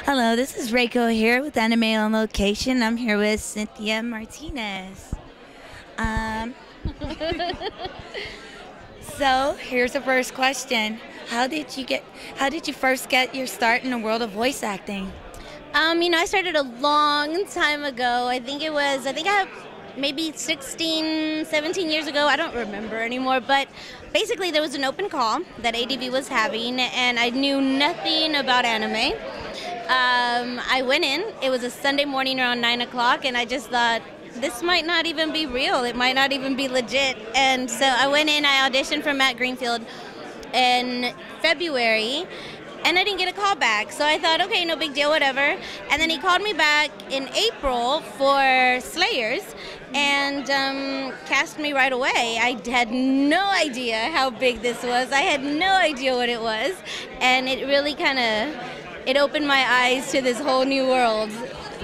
Hello, this is Reiko here with Anime on Location. I'm here with Cynthia Martinez. Um, so here's the first question: How did you first get your start in the world of voice acting? I started a long time ago. I think I have maybe 16, 17 years ago. I don't remember anymore. But basically, there was an open call that ADV was having, and I knew nothing about anime. I went in. It was a Sunday morning around 9 o'clock, and I just thought, this might not even be real. It might not even be legit. And so I went in. I auditioned for Matt Greenfield in February. And I didn't get a call back, so I thought, okay, no big deal, whatever. And then he called me back in April for Slayers and cast me right away. I had no idea how big this was. I had no idea what it was. And it really it opened my eyes to this whole new world.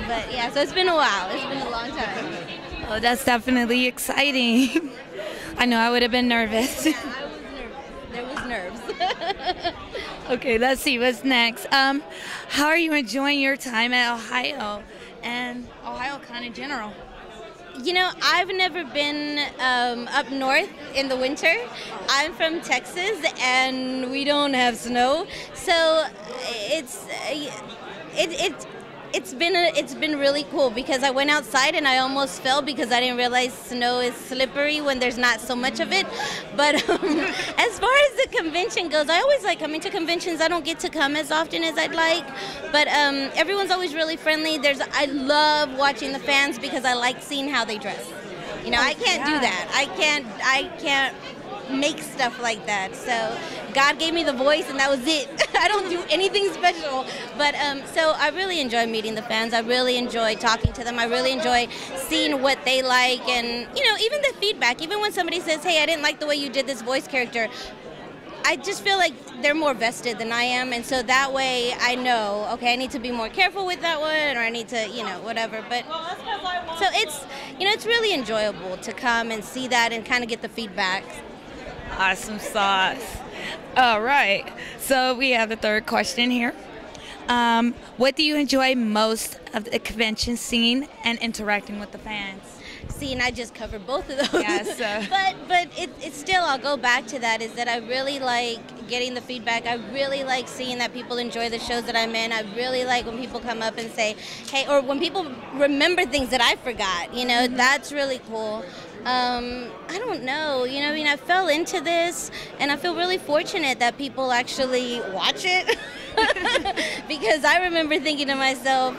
But yeah, so it's been a while. It's been a long time. Oh, that's definitely exciting. I know I would have been nervous. Yeah, I was nervous. There was nerves. Okay, let's see what's next. How are you enjoying your time at Ohio and Ohayocon in general? I've never been up north in the winter. I'm from Texas, and we don't have snow, so it's been really cool because I went outside and I almost fell because I didn't realize snow is slippery when there's not so much of it. But as far as the convention goes, I always like coming to conventions. I don't get to come as often as I'd like, but everyone's always really friendly. I love watching the fans because I like seeing how they dress. I can't do that. I can't make stuff like that. So God gave me the voice and that was it. I don't do anything special. But so I really enjoy meeting the fans. I really enjoy talking to them. I really enjoy seeing what they like and, even the feedback. Even when somebody says, hey, I didn't like the way you did this voice character, I just feel like they're more vested than I am. And so that way I know, okay, I need to be more careful with that one or I need to, whatever. But so it's really enjoyable to come and see that and kind of get the feedback. Awesome sauce. All right. So we have the third question here. What do you enjoy most of the convention scene and interacting with the fans? See, and I just covered both of those. Yes. But it's still, I'll go back to that, is that I really like getting the feedback. I really like seeing that people enjoy the shows that I'm in. I really like when people come up and say, hey, or when people remember things that I forgot, that's really cool. I don't know, I fell into this and I feel really fortunate that people actually watch it because I remember thinking to myself,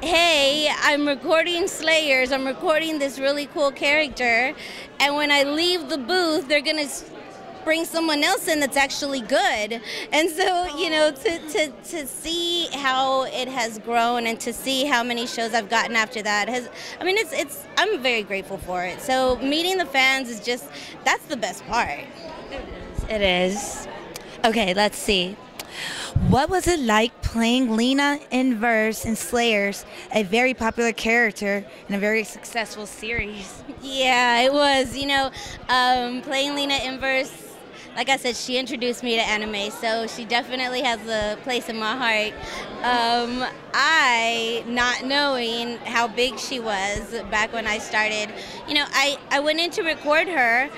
hey, I'm recording Slayers, I'm recording this really cool character, and when I leave the booth, they're going to bring someone else in that's actually good. And so, to see how it has grown and to see how many shows I've gotten after that I'm very grateful for it. So meeting the fans is that's the best part. It is. Okay, let's see. What was it like playing Lena Inverse in Slayers, a very popular character in a very successful series? Yeah, it was. Playing Lena Inverse, like I said, she introduced me to anime, so she definitely has a place in my heart. I, not knowing how big she was back when I started, I went in to record her,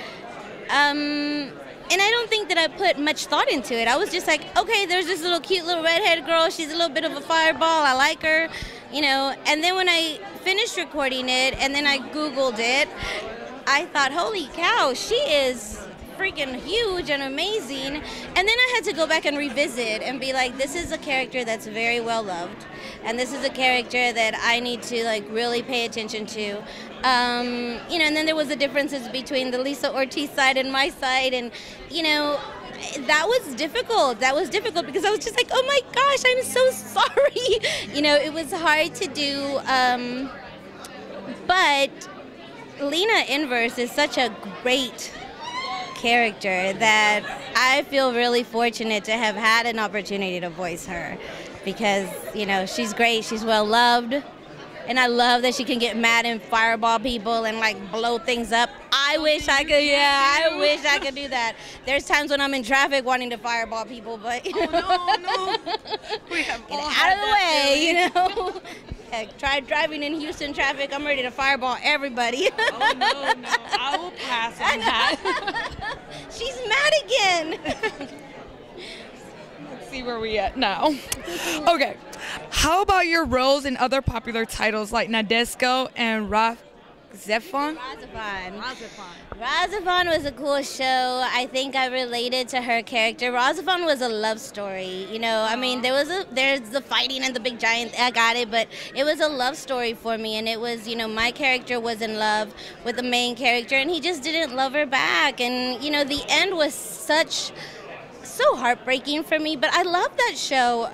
and I don't think that I put much thought into it. I was just like, okay, there's this little cute little redhead girl. She's a little bit of a fireball. I like her, And then when I finished recording it and then I Googled it, I thought, holy cow, she is freaking huge and amazing. And then I had to go back and revisit and be like, this is a character that's very well loved, and this is a character that I need to really pay attention to. And then there was the differences between the Lisa Ortiz side and my side, and that was difficult. That was difficult because I was just like, oh my gosh, I'm so sorry. It was hard to do, but Lena Inverse is such a great character that I feel really fortunate to have had an opportunity to voice her because, she's great, she's well loved, and I love that she can get mad and fireball people and like blow things up. I wish I could. Yeah, I wish I could do that. There's times when I'm in traffic wanting to fireball people, but no. We have get out of the way, you know. Yeah, try driving in Houston traffic. I'm ready to fireball everybody. Oh no, I will pass on that. She's mad again. Let's see where we at now. Okay, how about your roles in other popular titles like Nadesco and Razafon? Razafon was a cool show. I think I related to her character. Razafon was a love story. You know, I mean, there's the fighting and the big giant. I got it, but it was a love story for me. And it was, you know, my character was in love with the main character, and he just didn't love her back. And, you know, the end was so heartbreaking for me. But I love that show.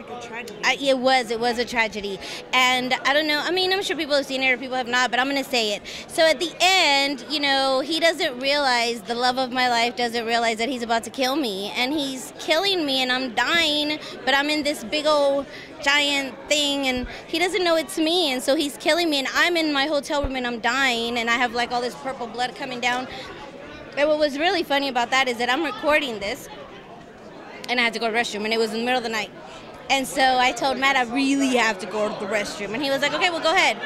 A tragedy. It was a tragedy, and I don't know, I mean, I'm sure people have seen it or people have not, but I'm going to say it. So at the end, you know, he doesn't realize, the love of my life doesn't realize that he's about to kill me, and he's killing me, and I'm dying, but I'm in this big old giant thing, and he doesn't know it's me, and so he's killing me, and I'm in my hotel room, and I'm dying, and I have like all this purple blood coming down. And what was really funny about that is that I'm recording this, and I had to go to the restroom, and it was in the middle of the night. And so I told Matt I really have to go to the restroom. And he was like, okay, well, go ahead.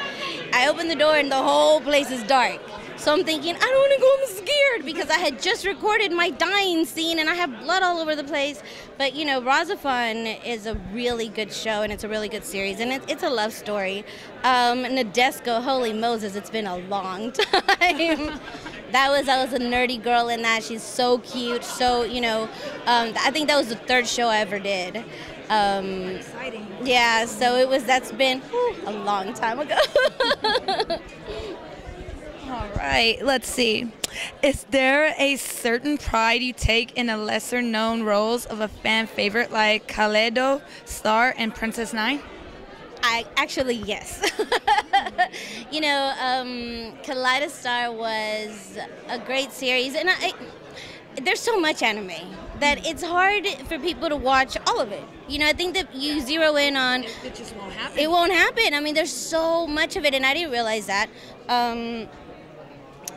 I opened the door and the whole place is dark. So I'm thinking, I don't want to go, I'm scared, because I had just recorded my dying scene and I have blood all over the place. But, you know, Razafon is a really good show, and it's a really good series, and it's a love story. Nadesco, holy Moses, it's been a long time. I was a nerdy girl in that. She's so cute. So, you know, I think that was the third show I ever did. Exciting. Yeah, so that's been a long time ago. All right, let's see. Is there a certain pride you take in the lesser known roles of a fan favorite like Kaledo, Star, and Princess Nine? Yes. You know, Kaleidostar Star was a great series, and there's so much anime that it's hard for people to watch all of it. You know, I think that you zero in on... It just won't happen. It won't happen. I mean, there's so much of it, and I didn't realize that.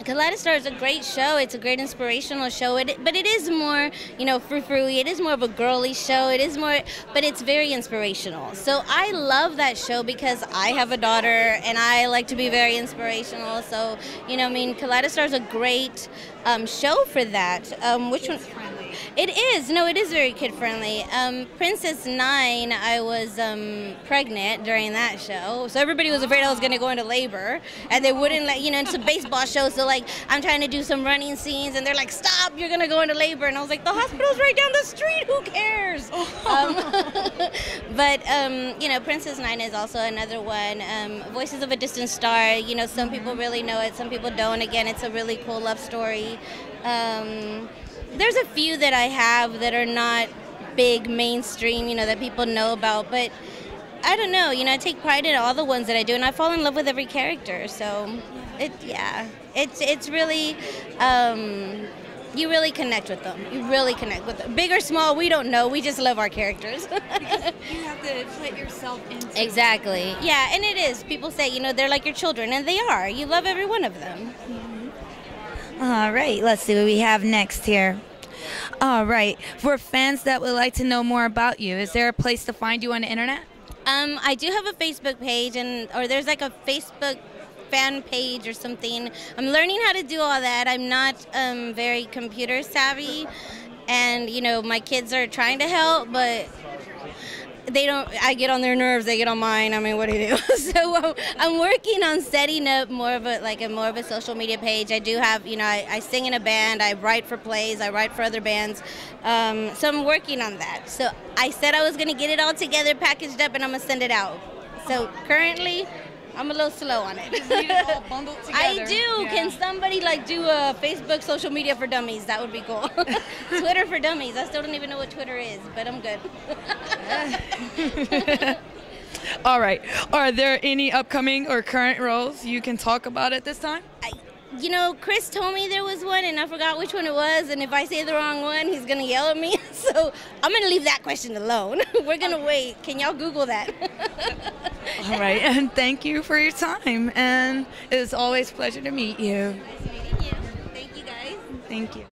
Kaleidostar is a great show. It's a great inspirational show. But it is more, you know, frou-frou-y. It is more of a girly show. It is more, but it's very inspirational. So I love that show because I have a daughter and I like to be very inspirational. So, you know, I mean, Kaleidostar is a great show for that. Which one? It is. No, it is very kid-friendly. Princess Nine, I was pregnant during that show. So everybody was afraid I was going to go into labor. And they wouldn't let, you know, it's a baseball show. So, like, I'm trying to do some running scenes. And they're like, stop, you're going to go into labor. And I was like, the hospital's right down the street. Who cares? But, you know, Princess Nine is also another one. Voices of a Distant Star. You know, some people really know it. Some people don't. Again, it's a really cool love story. There's a few that I have that are not big mainstream, you know, that people know about, but I don't know, you know, I take pride in all the ones that I do, and I fall in love with every character, so it's really, you really connect with them. You really connect with them. Big or small, we don't know, we just love our characters. Because you have to put yourself into Exactly, yeah, and it is. People say, you know, they're like your children, and they are. You love every one of them. All right, let's see what we have next here. All right, for fans that would like to know more about you, is there a place to find you on the internet? I do have a Facebook page, or there's like a Facebook fan page or something. I'm learning how to do all that. I'm not very computer savvy, and you know, my kids are trying to help, but they don't. I get on their nerves, they get on mine. I mean, what do you do? So I'm working on setting up more of a social media page. I do have, you know, I sing in a band, I write for plays, I write for other bands. So I'm working on that. So I said I was going to get it all together, packaged up, and I'm going to send it out. So currently, I'm a little slow on it. You just need it all bundled together. I do. Yeah. Can somebody like do a Facebook social media for dummies? That would be cool. Twitter for dummies. I still don't even know what Twitter is, but I'm good. All right. Are there any upcoming or current roles you can talk about at this time? You know, Chris told me there was one, and I forgot which one it was, and if I say the wrong one, he's going to yell at me. So I'm going to leave that question alone. We're going to wait. Can y'all Google that? All right, and thank you for your time. And it was always a pleasure to meet you. Nice meeting you. Thank you, guys. Thank you.